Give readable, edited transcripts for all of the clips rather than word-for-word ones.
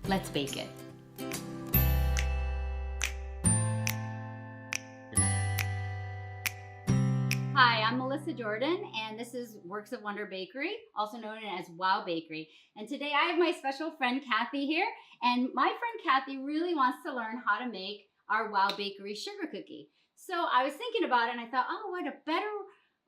Let's bake it. Hi, I'm Melissa Jordan, and this is Works of Wonder Bakery, also known as Wow Bakery. And today I have my special friend Kathy here, and my friend Kathy really wants to learn how to make our Wow Bakery sugar cookie. So I was thinking about it, and I thought, oh, what a better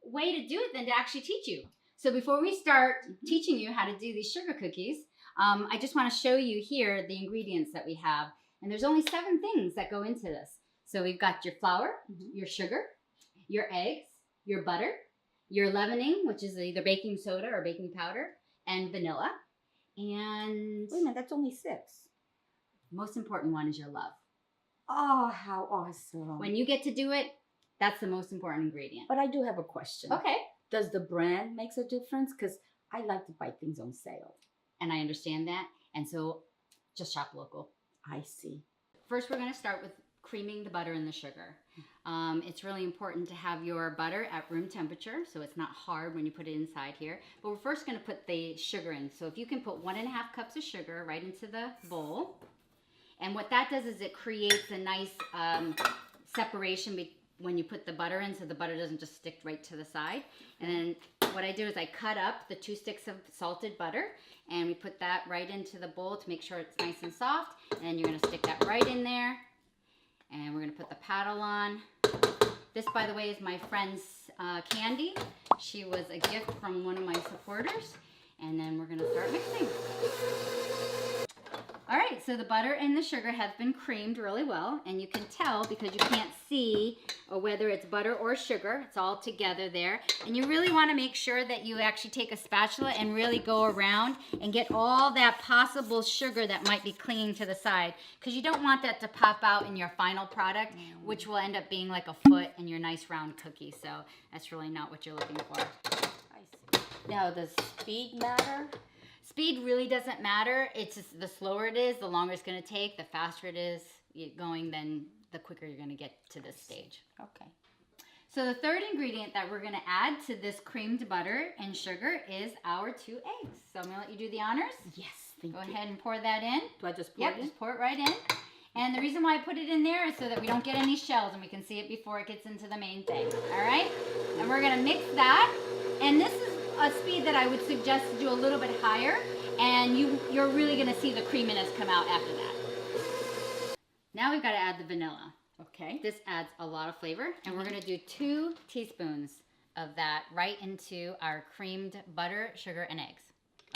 way to do it than to actually teach you. So before we start teaching you how to do these sugar cookies, I just want to show you here the ingredients that we have. And there's only 7 things that go into this. So we've got your flour, your sugar, your eggs, your butter, your leavening, which is either baking soda or baking powder, and vanilla. And wait a minute, that's only 6. Most important one is your love. Oh, how awesome. When you get to do it, that's the most important ingredient. But I do have a question. Okay. Does the brand makes a difference? Because I like to buy things on sale. And I understand that. And so just shop local. I see. First, we're going to start with creaming the butter and the sugar. It's really important to have your butter at room temperature so it's not hard when you put it inside here. But we're first going to put the sugar in. So if you can put 1.5 cups of sugar right into the bowl. And what that does is it creates a nice separation when you put the butter in, so the butter doesn't just stick right to the side. And then what I do is I cut up the 2 sticks of salted butter, and we put that right into the bowl to make sure it's nice and soft. And then you're going to stick that right in there. And we're going to put the paddle on. This, by the way, is my friend's candy. She was a gift from one of my supporters. And then we're going to start mixing. All right, so the butter and the sugar have been creamed really well. And you can tell because you can't see whether it's butter or sugar. It's all together there. And you really want to make sure that you actually take a spatula and really go around and get all that possible sugar that might be clinging to the side. Because you don't want that to pop out in your final product, which will end up being like a foot in your nice round cookie. So that's really not what you're looking for. I see. Now, does speed matter? Speed really doesn't matter. It's just the slower it is, the longer it's going to take. The faster it is going, then the quicker you're going to get to this stage. Okay. So the third ingredient that we're going to add to this creamed butter and sugar is our 2 eggs. So I'm going to let you do the honors. Yes, thank you. Go ahead and pour that in. Do I just pour it in? Yep, just pour it right in. And the reason why I put it in there is so that we don't get any shells and we can see it before it gets into the main thing. All right? And we're going to mix that. And this is a speed that I would suggest to do a little bit higher, and you're really going to see the creaminess come out after that. Now we've got to add the vanilla. Okay. This adds a lot of flavor, and we're going to do 2 teaspoons of that right into our creamed butter, sugar, and eggs.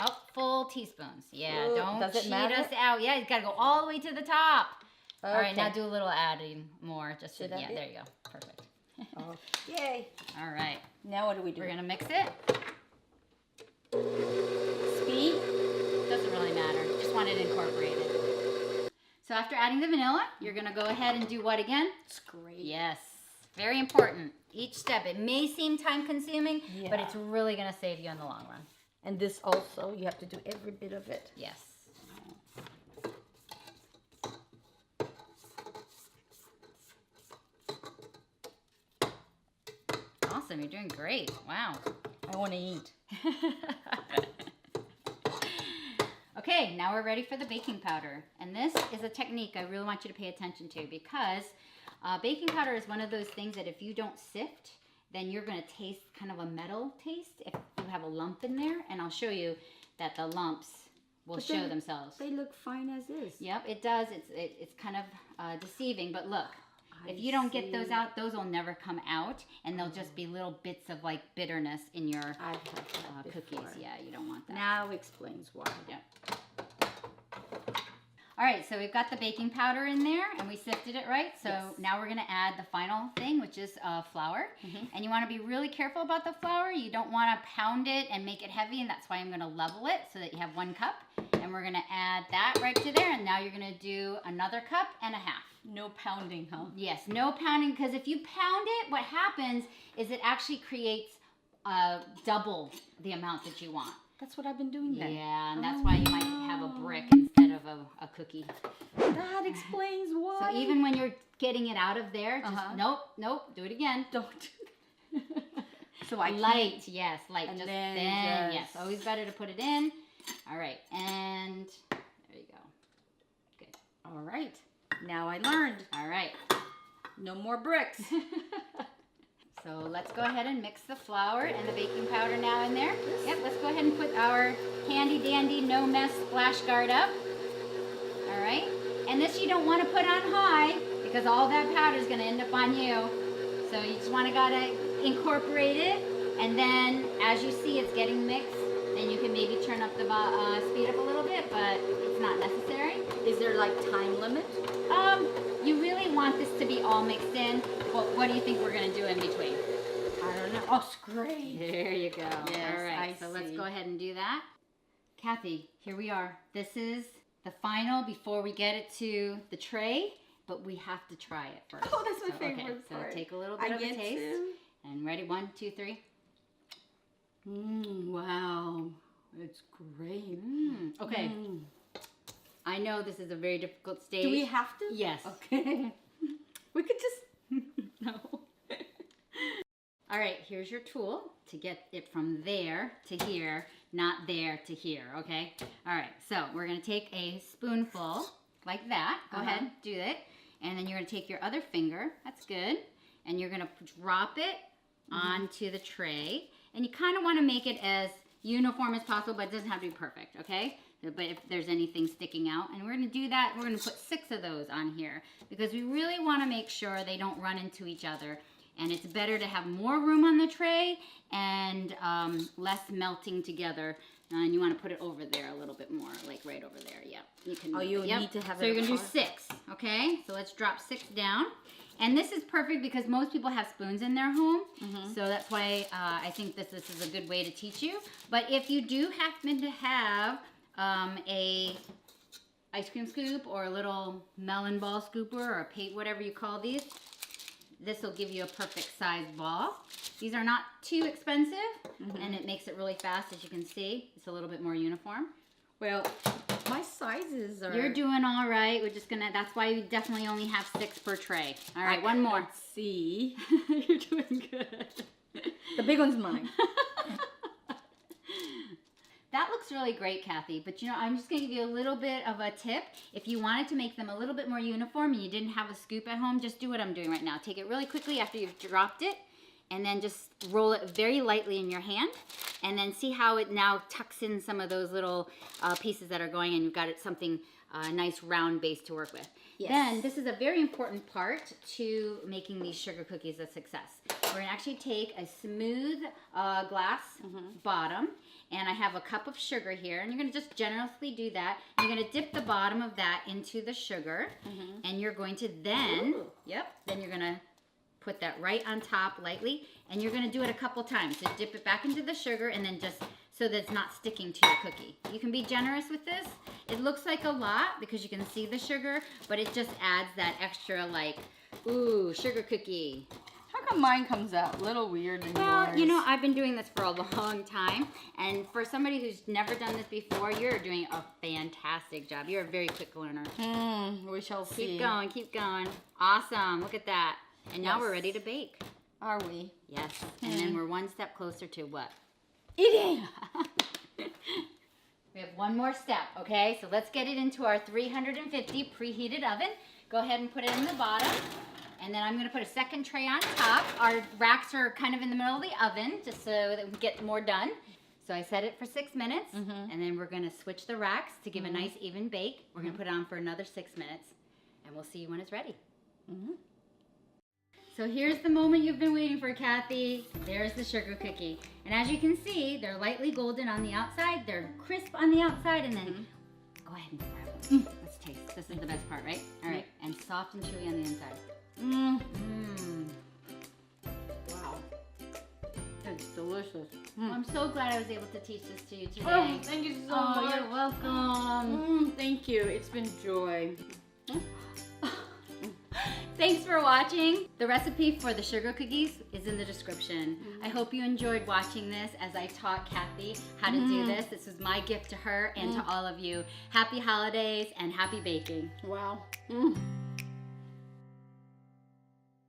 Oh, full teaspoons. Yeah, don't cheat us out. Yeah, you've got to go all the way to the top. Okay. All right, now do a little adding more. Just yeah, there you go. Perfect. Oh, yay. All right. Now what do we do? We're going to mix it. Speed? Doesn't really matter. Just want it incorporated. So after adding the vanilla, you're going to go ahead and do what again? Scrape. Yes. Very important. Each step. It may seem time consuming, but it's really going to save you in the long run. And this also, you have to do every bit of it. Yes. Awesome. You're doing great. Wow. I want to eat. Okay, now we're ready for the baking powder. And this is a technique I really want you to pay attention to because baking powder is one of those things that if you don't sift, then you're going to taste kind of a metal taste if you have a lump in there. And I'll show you that the lumps will show themselves. They look fine as is. Yep, it does. It's kind of deceiving, but look. If you don't get those out, those will never come out, and they'll just be little bits of like bitterness in your cookies. Yeah, you don't want that. Now explains why. Yep. All right, so we've got the baking powder in there, and we sifted it right. So now we're going to add the final thing, which is flour. And you want to be really careful about the flour. You don't want to pound it and make it heavy, and that's why I'm going to level it so that you have 1 cup. And we're going to add that right to there, and now you're going to do another cup and a half. No pounding, huh? Yes, no pounding, because if you pound it, what happens is it actually creates double the amount that you want. That's what I've been doing then. Yeah, and that's why you might have a brick instead of a cookie. That explains why. So even when you're getting it out of there, just nope, do it again. Don't do that. So I light, yes, light. And just then yes. Always better to put it in. All right, and there you go. right. Now I learned. All right. No more bricks. So let's go ahead and mix the flour and the baking powder now in there. Yep, let's go ahead and put our handy dandy no mess splash guard up. All right. And this you don't want to put on high because all that powder is going to end up on you. So you just want to gotta incorporate it, and then as you see it's getting mixed, then you can maybe turn up the speed up a little bit, but it's not necessary. Is there like time limit? You really want this to be all mixed in. But what do you think we're gonna do in between? I don't know. Oh, great. There you go. Yes, all right, so let's go ahead and do that. Kathy, here we are. This is the final before we get it to the tray. But we have to try it first. Oh, that's my favorite part. So take a little bit of a taste. And ready? 1, 2, 3. Wow. It's great. Okay. I know this is a very difficult stage. Do we have to? Yes. Okay. We could just... No. All right, here's your tool to get it from there to here, not there to here, okay? All right, so we're going to take a spoonful like that. Go ahead, do it. And then you're going to take your other finger, that's good, and you're going to drop it onto the tray. And you kind of want to make it as uniform as possible, but it doesn't have to be perfect, okay? But if there's anything sticking out, and we're going to do that, we're going to put 6 of those on here because we really want to make sure they don't run into each other. And it's better to have more room on the tray and less melting together. And you want to put it over there a little bit more, like right over there. Yep. You can. Oh, you need to have it. So you're gonna do 6, okay? So let's drop 6 down. And this is perfect because most people have spoons in their home. So that's why I think this is a good way to teach you. But if you do happen to have a ice cream scoop or a little melon ball scooper or a pate, whatever you call these, this will give you a perfect size ball. These are not too expensive, and it makes it really fast, as you can see. It's a little bit more uniform. Well, my sizes are... You're doing all right. We're just gonna, that's why we definitely only have 6 per tray. All right, one more. Let's see. You're doing good. The big one's mine. That looks really great, Kathy, but you know, I'm just gonna give you a little bit of a tip. If you wanted to make them a little bit more uniform and you didn't have a scoop at home, just do what I'm doing right now. Take it really quickly after you've dropped it, and then just roll it very lightly in your hand, and then see how it now tucks in some of those little pieces that are going, and you've got it something nice round base to work with. Yes. Then this is a very important part to making these sugar cookies a success. We're gonna actually take a smooth glass bottom, and I have a cup of sugar here, and you're gonna just generously do that. You're gonna dip the bottom of that into the sugar, and you're going to then, then you're gonna put that right on top lightly, and you're gonna do it a couple times. So dip it back into the sugar, and then just so that it's not sticking to your cookie. You can be generous with this. It looks like a lot because you can see the sugar, but it just adds that extra like, ooh, sugar cookie. How come mine comes out a little weird than yours? You know, I've been doing this for a long time, and for somebody who's never done this before, you're doing a fantastic job. You're a very quick learner. We shall see. Keep going, keep going. Awesome, look at that. And now we're ready to bake. Are we? Yes, and then we're one step closer to what? Eating! We have one more step, okay? So let's get it into our 350 preheated oven. Go ahead and put it in the bottom. And then I'm gonna put a second tray on top. Our racks are kind of in the middle of the oven, just so that we can get more done. So I set it for 6 minutes, and then we're gonna switch the racks to give a nice even bake. We're gonna put it on for another 6 minutes, and we'll see you when it's ready. So here's the moment you've been waiting for, Kathy. There's the sugar cookie. And as you can see, they're lightly golden on the outside, they're crisp on the outside, and then go ahead and grab them. Let's taste. This is the best part, right? All right, and soft and chewy on the inside. Wow. It's delicious. I'm so glad I was able to teach this to you today. Oh, thank you so much. You're welcome. Thank you. It's been joy. Thanks for watching. The recipe for the sugar cookies is in the description. I hope you enjoyed watching this as I taught Kathy how to do this. This was my gift to her and to all of you. Happy holidays and happy baking. Wow.